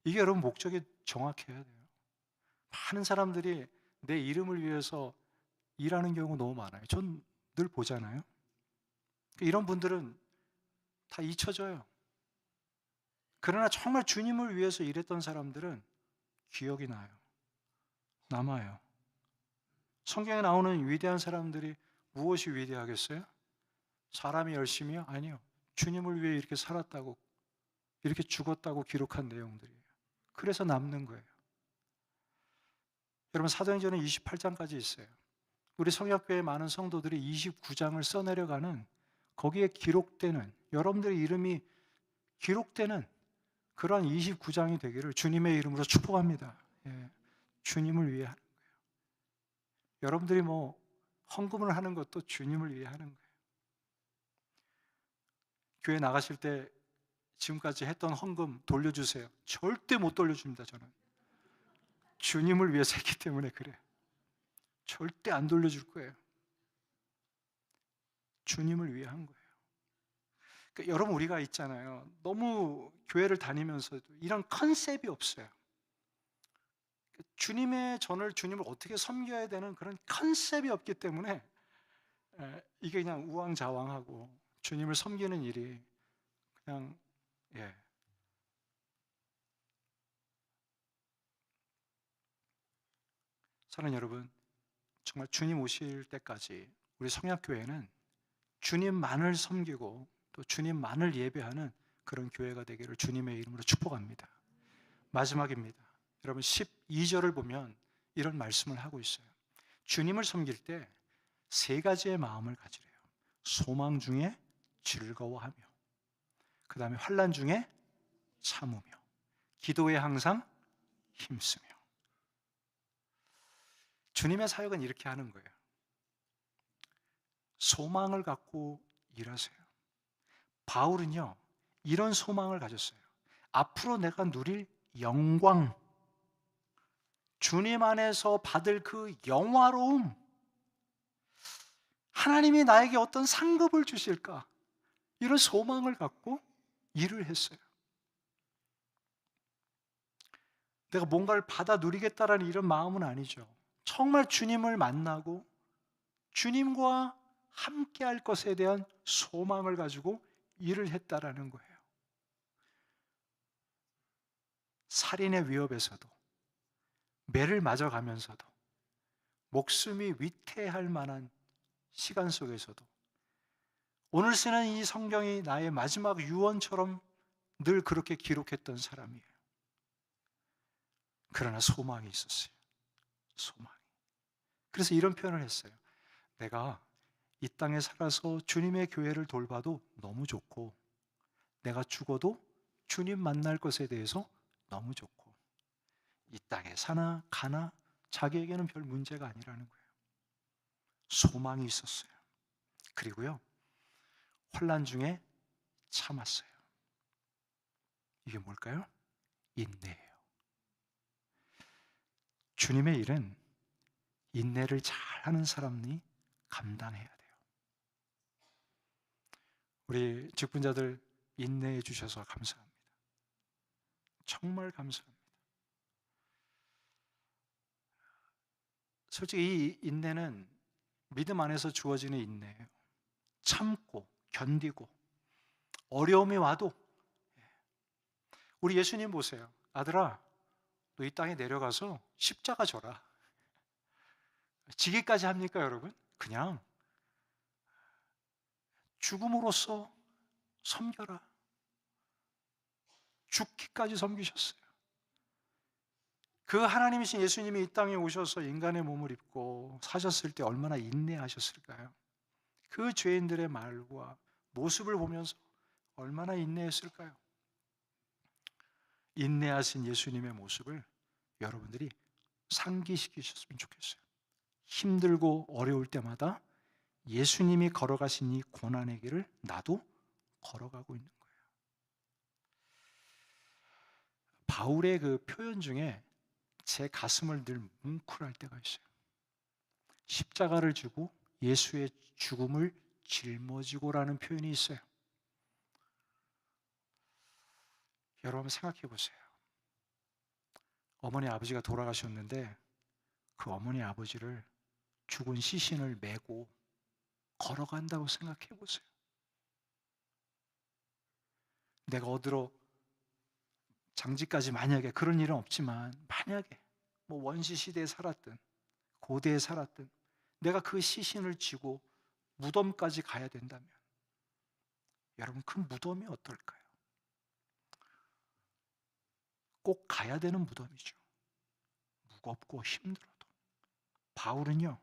이게 여러분 목적이 정확해야 돼요. 많은 사람들이 내 이름을 위해서 일하는 경우가 너무 많아요. 전 늘 보잖아요. 이런 분들은 다 잊혀져요. 그러나 정말 주님을 위해서 일했던 사람들은 기억이 나요. 남아요. 성경에 나오는 위대한 사람들이 무엇이 위대하겠어요? 사람이 열심히요? 아니요. 주님을 위해 이렇게 살았다고, 이렇게 죽었다고 기록한 내용들이에요. 그래서 남는 거예요. 여러분 사도행전에 28장까지 있어요. 우리 성약교회 많은 성도들이 29장을 써내려가는 거기에 기록되는 여러분들의 이름이 기록되는 그러한 29장이 되기를 주님의 이름으로 축복합니다. 예, 주님을 위해 하는 거예요. 여러분들이 뭐 헌금을 하는 것도 주님을 위해 하는 거예요. 교회 나가실 때 지금까지 했던 헌금 돌려주세요. 절대 못 돌려줍니다. 저는 주님을 위해서 했기 때문에 그래요. 절대 안 돌려줄 거예요. 주님을 위해 한 거예요. 그러니까 여러분 우리가 있잖아요. 너무 교회를 다니면서도 이런 컨셉이 없어요. 주님을 어떻게 섬겨야 되는 그런 컨셉이 없기 때문에 이게 그냥 우왕좌왕하고 주님을 섬기는 일이 그냥 사랑하는 여러분, 정말 주님 오실 때까지 우리 성약교회는 주님만을 섬기고 또 주님만을 예배하는 그런 교회가 되기를 주님의 이름으로 축복합니다. 마지막입니다. 여러분 12절을 보면 이런 말씀을 하고 있어요. 주님을 섬길 때 3가지의 마음을 가지래요. 소망 중에 즐거워하며, 그 다음에 환난 중에 참으며, 기도에 항상 힘쓰며. 주님의 사역은 이렇게 하는 거예요. 소망을 갖고 일하세요. 바울은요, 이런 소망을 가졌어요. 앞으로 내가 누릴 영광, 주님 안에서 받을 그 영화로움, 하나님이 나에게 어떤 상급을 주실까, 이런 소망을 갖고 일을 했어요. 내가 뭔가를 받아 누리겠다라는 이런 마음은 아니죠. 정말 주님을 만나고 주님과 함께 할 것에 대한 소망을 가지고 일을 했다라는 거예요. 살인의 위협에서도, 매를 맞아가면서도, 목숨이 위태할 만한 시간 속에서도, 오늘 쓰는 이 성경이 나의 마지막 유언처럼 늘 그렇게 기록했던 사람이에요. 그러나 소망이 있었어요. 소망이. 그래서 이런 표현을 했어요. 내가 이 땅에 살아서 주님의 교회를 돌봐도 너무 좋고, 내가 죽어도 주님 만날 것에 대해서 너무 좋고, 이 땅에 사나 가나 자기에게는 별 문제가 아니라는 거예요. 소망이 있었어요. 그리고요, 환난 중에 참았어요. 이게 뭘까요? 인내예요. 주님의 일은 인내를 잘하는 사람이 감당해야 돼요. 우리 직분자들 인내해 주셔서 감사합니다. 정말 감사합니다. 솔직히 이 인내는 믿음 안에서 주어지는 인내예요. 참고 견디고 어려움이 와도. 우리 예수님 보세요. 아들아, 너 이 땅에 내려가서 십자가 져라. 지기까지 합니까, 여러분? 그냥 죽음으로써 섬겨라. 죽기까지 섬기셨어요. 그 하나님이신 예수님이 이 땅에 오셔서 인간의 몸을 입고 사셨을 때 얼마나 인내하셨을까요? 그 죄인들의 말과 모습을 보면서 얼마나 인내했을까요? 인내하신 예수님의 모습을 여러분들이 상기시키셨으면 좋겠어요. 힘들고 어려울 때마다 예수님이 걸어가신 이 고난의 길을 나도 걸어가고 있는 거예요. 바울의 그 표현 중에 제 가슴을 늘 뭉클할 때가 있어요. 십자가를 지고 예수의 죽음을 짊어지고라는 표현이 있어요. 여러분 생각해 보세요. 어머니 아버지가 돌아가셨는데 그 어머니 아버지를 죽은 시신을 메고 걸어간다고 생각해 보세요. 내가 어디로 장지까지 만약에 그런 일은 없지만, 만약에 뭐 원시 시대에 살았든 고대에 살았든 내가 그 시신을 지고 무덤까지 가야 된다면, 여러분 그 무덤이 어떨까요? 꼭 가야 되는 무덤이죠. 무겁고 힘들어도. 바울은요,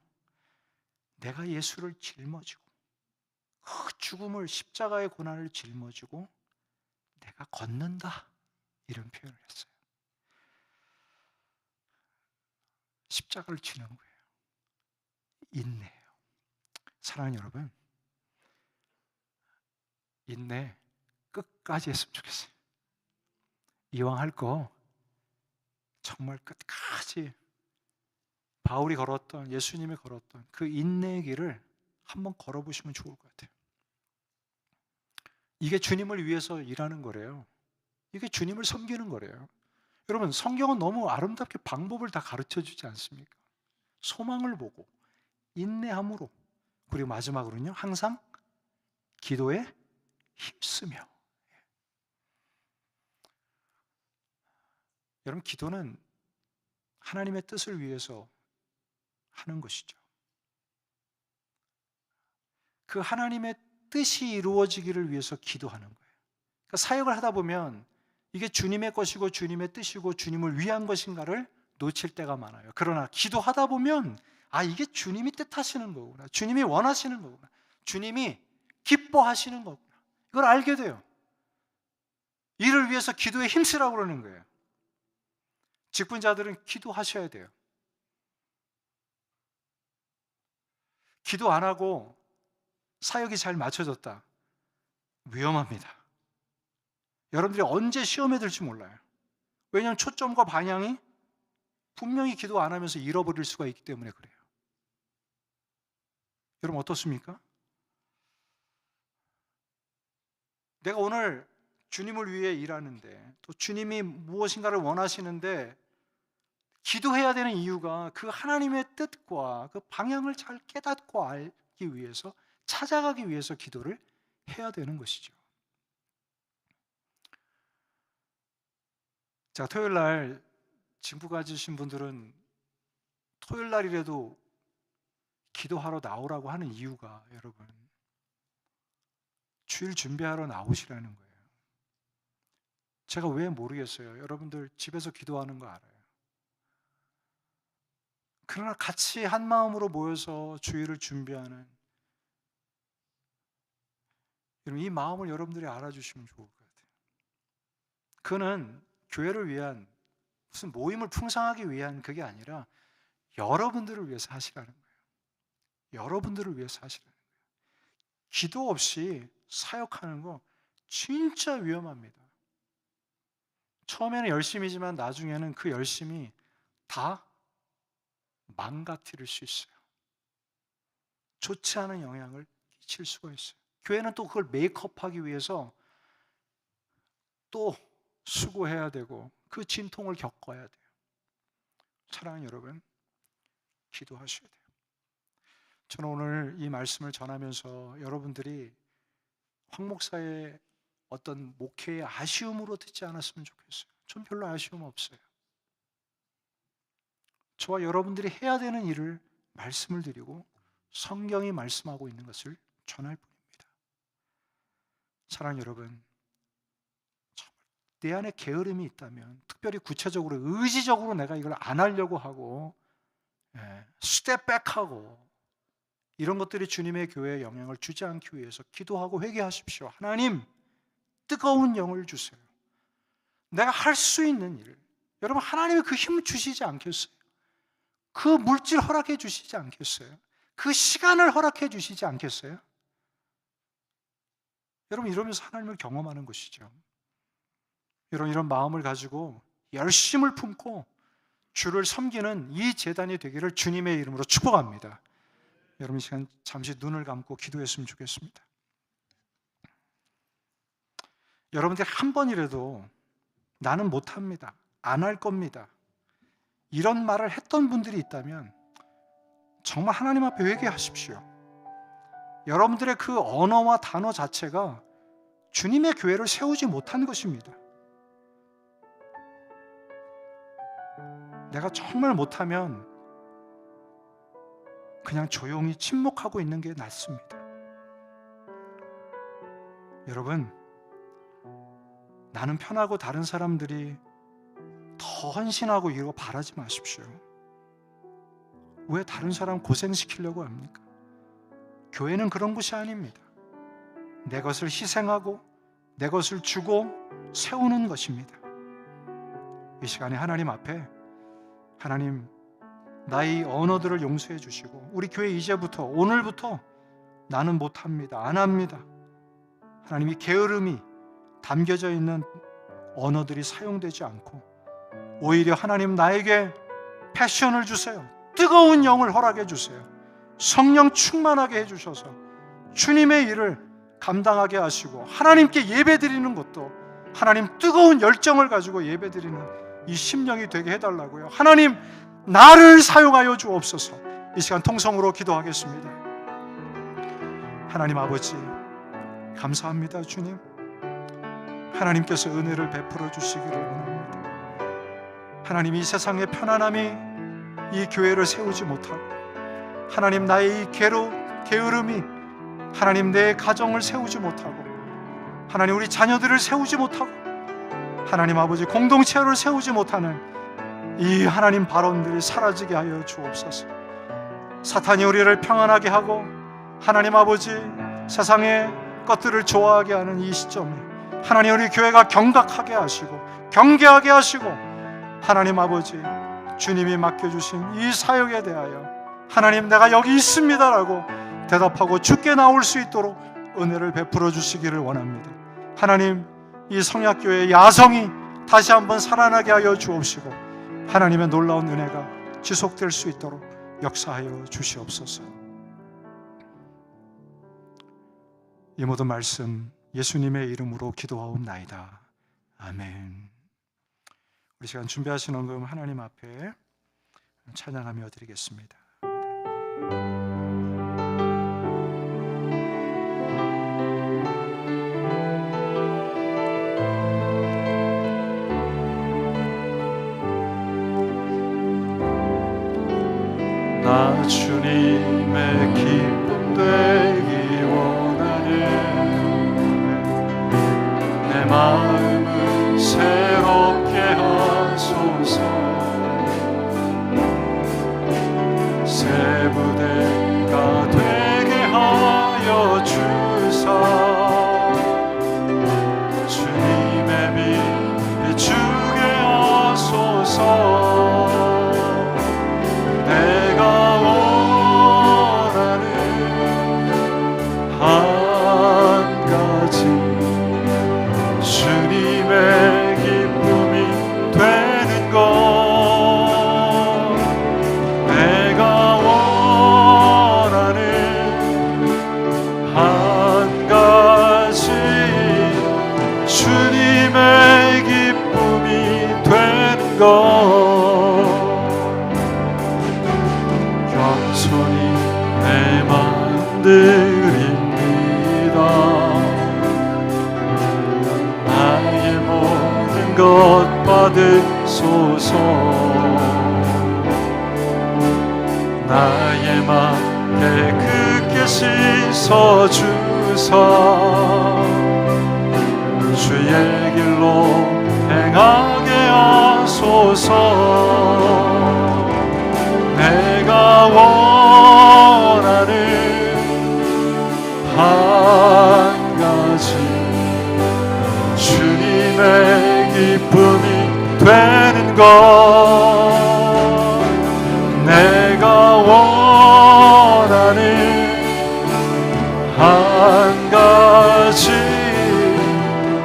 내가 예수를 짊어지고 그 죽음을, 십자가의 고난을 짊어지고 내가 걷는다, 이런 표현을 했어요. 십자가를 지는 거예요. 인내예요. 사랑하는 여러분, 인내 끝까지 했으면 좋겠어요. 이왕 할 거 정말 끝까지 바울이 걸었던, 예수님이 걸었던 그 인내의 길을 한번 걸어보시면 좋을 것 같아요. 이게 주님을 위해서 일하는 거래요. 이게 주님을 섬기는 거래요. 여러분, 성경은 너무 아름답게 방법을 다 가르쳐주지 않습니까? 소망을 보고 인내함으로, 그리고 마지막으로는요, 항상 기도에 힘쓰며. 여러분, 기도는 하나님의 뜻을 위해서 하는 것이죠. 그 하나님의 뜻이 이루어지기를 위해서 기도하는 거예요. 그러니까 사역을 하다 보면 이게 주님의 것이고 주님의 뜻이고 주님을 위한 것인가를 놓칠 때가 많아요. 그러나 기도하다 보면, 아, 이게 주님이 뜻하시는 거구나, 주님이 원하시는 거구나, 주님이 기뻐하시는 거구나, 이걸 알게 돼요. 이를 위해서 기도에 힘쓰라고 그러는 거예요. 직분자들은 기도하셔야 돼요. 기도 안 하고 사역이 잘 맞춰졌다. 위험합니다. 여러분들이 언제 시험에 들지 몰라요. 왜냐하면 초점과 방향이 분명히 기도 안 하면서 잃어버릴 수가 있기 때문에 그래요. 여러분 어떻습니까? 내가 오늘 주님을 위해 일하는데, 또 주님이 무엇인가를 원하시는데 기도해야 되는 이유가 그 하나님의 뜻과 그 방향을 잘 깨닫고 알기 위해서, 찾아가기 위해서 기도를 해야 되는 것이죠. 자, 토요일 날 직무 가지신 분들은 토요일 날이라도 기도하러 나오라고 하는 이유가, 여러분, 주일 준비하러 나오시라는 거예요. 제가 왜 모르겠어요. 여러분들 집에서 기도하는 거 알아요. 그러나 같이 한 마음으로 모여서 주일을 준비하는, 이 마음을 여러분들이 알아주시면 좋을 것 같아요. 그는 교회를 위한, 무슨 모임을 풍성하기 위한 그게 아니라 여러분들을 위해서 하시라는 거예요. 여러분들을 위해서 하시라는 거예요. 기도 없이 사역하는 거 진짜 위험합니다. 처음에는 열심이지만 나중에는 그 열심이 다 망가뜨릴 수 있어요. 좋지 않은 영향을 끼칠 수가 있어요. 교회는 또 그걸 메이크업하기 위해서 또 수고해야 되고 그 진통을 겪어야 돼요. 사랑하는 여러분, 기도하셔야 돼요. 저는 오늘 이 말씀을 전하면서 여러분들이 황 목사의 어떤 목회의 아쉬움으로 듣지 않았으면 좋겠어요. 전 별로 아쉬움 없어요. 저와 여러분들이 해야 되는 일을 말씀을 드리고 성경이 말씀하고 있는 것을 전할 뿐입니다. 사랑하는 여러분, 내 안에 게으름이 있다면, 특별히 구체적으로 의지적으로 내가 이걸 안 하려고 하고 스텝백하고 이런 것들이 주님의 교회에 영향을 주지 않기 위해서 기도하고 회개하십시오. 하나님, 뜨거운 영을 주세요. 내가 할 수 있는 일을, 여러분, 하나님이 그 힘을 주시지 않겠어요? 그 물질 허락해 주시지 않겠어요? 그 시간을 허락해 주시지 않겠어요? 여러분, 이러면서 하나님을 경험하는 것이죠. 이런 마음을 가지고 열심을 품고 주를 섬기는 이 제단이 되기를 주님의 이름으로 축복합니다. 여러분, 이 시간 잠시 눈을 감고 기도했으면 좋겠습니다. 여러분들 한 번이라도 나는 못합니다, 안 할 겁니다, 이런 말을 했던 분들이 있다면 정말 하나님 앞에 회개하십시오. 여러분들의 그 언어와 단어 자체가 주님의 교회를 세우지 못한 것입니다. 내가 정말 못하면 그냥 조용히 침묵하고 있는 게 낫습니다. 여러분, 나는 편하고 다른 사람들이 더 헌신하고 이러고 바라지 마십시오. 왜 다른 사람 고생시키려고 합니까? 교회는 그런 곳이 아닙니다. 내 것을 희생하고 내 것을 주고 세우는 것입니다. 이 시간에 하나님 앞에, 하나님, 나의 언어들을 용서해 주시고 우리 교회 이제부터, 오늘부터 나는 못합니다, 안 합니다, 하나님, 이 게으름이 담겨져 있는 언어들이 사용되지 않고 오히려 하나님 나에게 패션을 주세요. 뜨거운 영을 허락해 주세요. 성령 충만하게 해주셔서 주님의 일을 감당하게 하시고 하나님께 예배드리는 것도 하나님 뜨거운 열정을 가지고 예배드리는 이 심령이 되게 해달라고요. 하나님, 나를 사용하여 주옵소서. 이 시간 통성으로 기도하겠습니다. 하나님 아버지, 감사합니다. 주님, 하나님께서 은혜를 베풀어 주시기를 원합니다. 하나님, 이 세상의 편안함이 이 교회를 세우지 못하고, 하나님, 나의 이 게으름이 하나님 내 가정을 세우지 못하고, 하나님 우리 자녀들을 세우지 못하고, 하나님 아버지 공동체를 세우지 못하는 이 하나님 발언들이 사라지게 하여 주옵소서. 사탄이 우리를 평안하게 하고 하나님 아버지 세상의 것들을 좋아하게 하는 이 시점에 하나님 우리 교회가 경각하게 하시고 경계하게 하시고 하나님 아버지 주님이 맡겨주신 이 사역에 대하여 하나님, 내가 여기 있습니다라고 대답하고 죽게 나올 수 있도록 은혜를 베풀어 주시기를 원합니다. 하나님, 이 성약교회의 야성이 다시 한번 살아나게 하여 주옵시고 하나님의 놀라운 은혜가 지속될 수 있도록 역사하여 주시옵소서. 이 모든 말씀 예수님의 이름으로 기도하옵나이다. 아멘. 우리 시간 준비하신 언금 하나님 앞에 찬양하며 드리겠습니다. 나 주님의 기쁨 되기 원하네. 내 마음을 새롭게 하소서. 새 부대가 되게 하여 주사. 주님의 빛 비추게 하소서. 내가 원하는 한 가지 주님의 기쁨이 되는 것. 내가 원하는 한 가지 주님의 기쁨이 되는 것. 겸손히 내 마음 드립니다. 나의 모든 것 받으소서. 나의 맘 깨끗게 씻어주사. 주의 길로 행하게 하소서. 내가 원하는 한 가지 주님의 기쁨이 되는 것. 내가 원하는 한 가지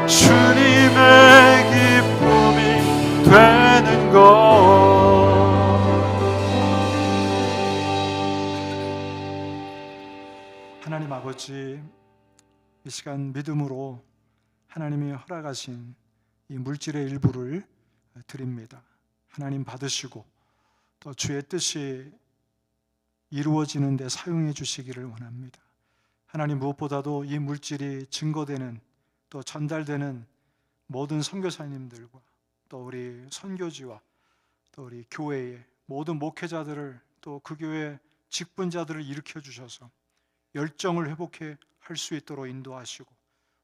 주님의 기쁨이 되는 것. 하나님 아버지, 이 시간 믿음으로 하나님이 허락하신 이 물질의 일부를 드립니다. 하나님 받으시고 또 주의 뜻이 이루어지는 데 사용해 주시기를 원합니다. 하나님, 무엇보다도 이 물질이 증거되는 또 전달되는 모든 선교사님들과 또 우리 선교지와 또 우리 교회의 모든 목회자들을 또 그 교회 직분자들을 일으켜 주셔서 열정을 회복해 할 수 있도록 인도하시고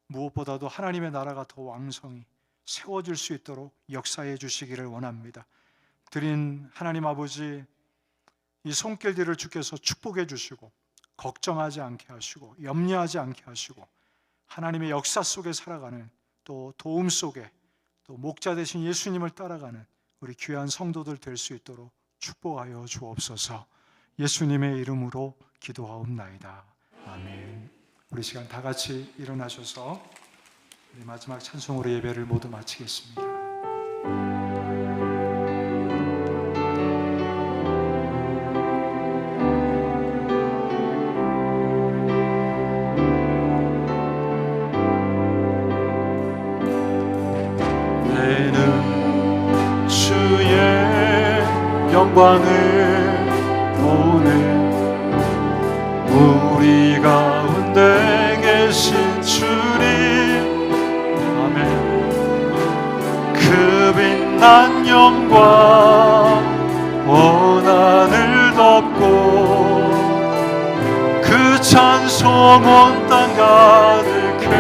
무엇보다도 하나님의 나라가 더 왕성히 세워질 수 있도록 역사해 주시기를 원합니다. 드린 하나님 아버지, 이 손길들을 주께서 축복해 주시고 걱정하지 않게 하시고 염려하지 않게 하시고 하나님의 역사 속에 살아가는 또 도움 속에 또 목자 되신 예수님을 따라가는 우리 귀한 성도들 될 수 있도록 축복하여 주옵소서. 예수님의 이름으로 기도하옵나이다. 아멘. 우리 시간 다 같이 일어나셔서 우리 마지막 찬송으로 예배를 모두 마치겠습니다. 내는 주의 영광을 보는 우리 가운데 계신 주님, 아멘. 그 빛난 영광 온 하늘 덮고 그 찬송 온 땅 가득해.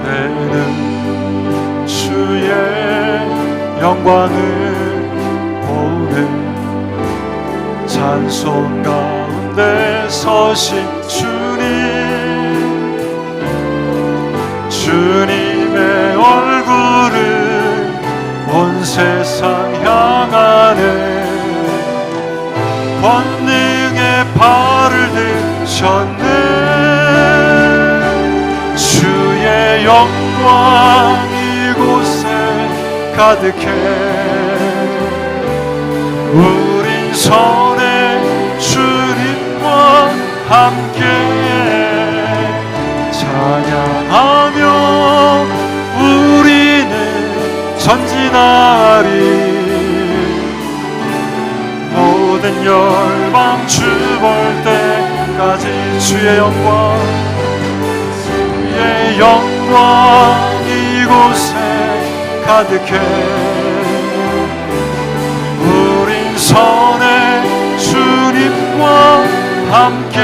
내는 주의 영광을 보는 찬송 가운데 서신 주님, 주님의 얼굴을 온 세상 향하네. 권능의 넘쳤네. 주의 영광 이곳에 가득해. 우린 선의 주님과 함께 찬양하며 우리는 전진하리. 모든 열방 주 볼 때까지 주의 영광 이곳에 가득해. 우린 선의 주님과 함께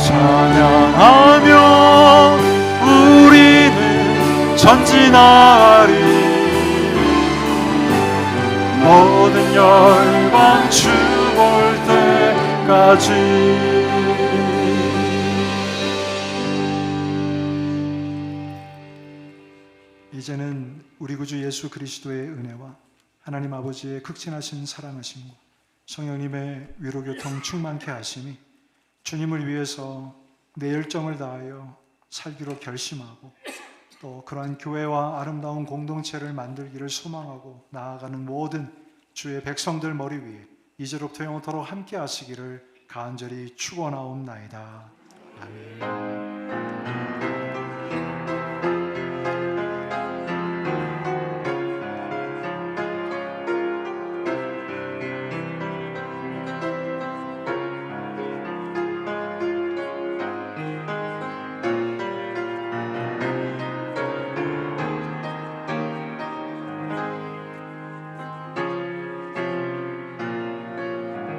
찬양하며 우리는 전진하리. 모든 열방 주 볼 때까지. 이제는 우리 구주 예수 그리스도의 은혜와 하나님 아버지의 극진하신 사랑하심과 성령님의 위로교통 충만케 하심이 주님을 위해서 내 열정을 다하여 살기로 결심하고 또 그러한 교회와 아름다운 공동체를 만들기를 소망하고 나아가는 모든 주의 백성들 머리 위에 이제로부터 영원토록 함께 하시기를 간절히 축원하옵나이다. 아멘.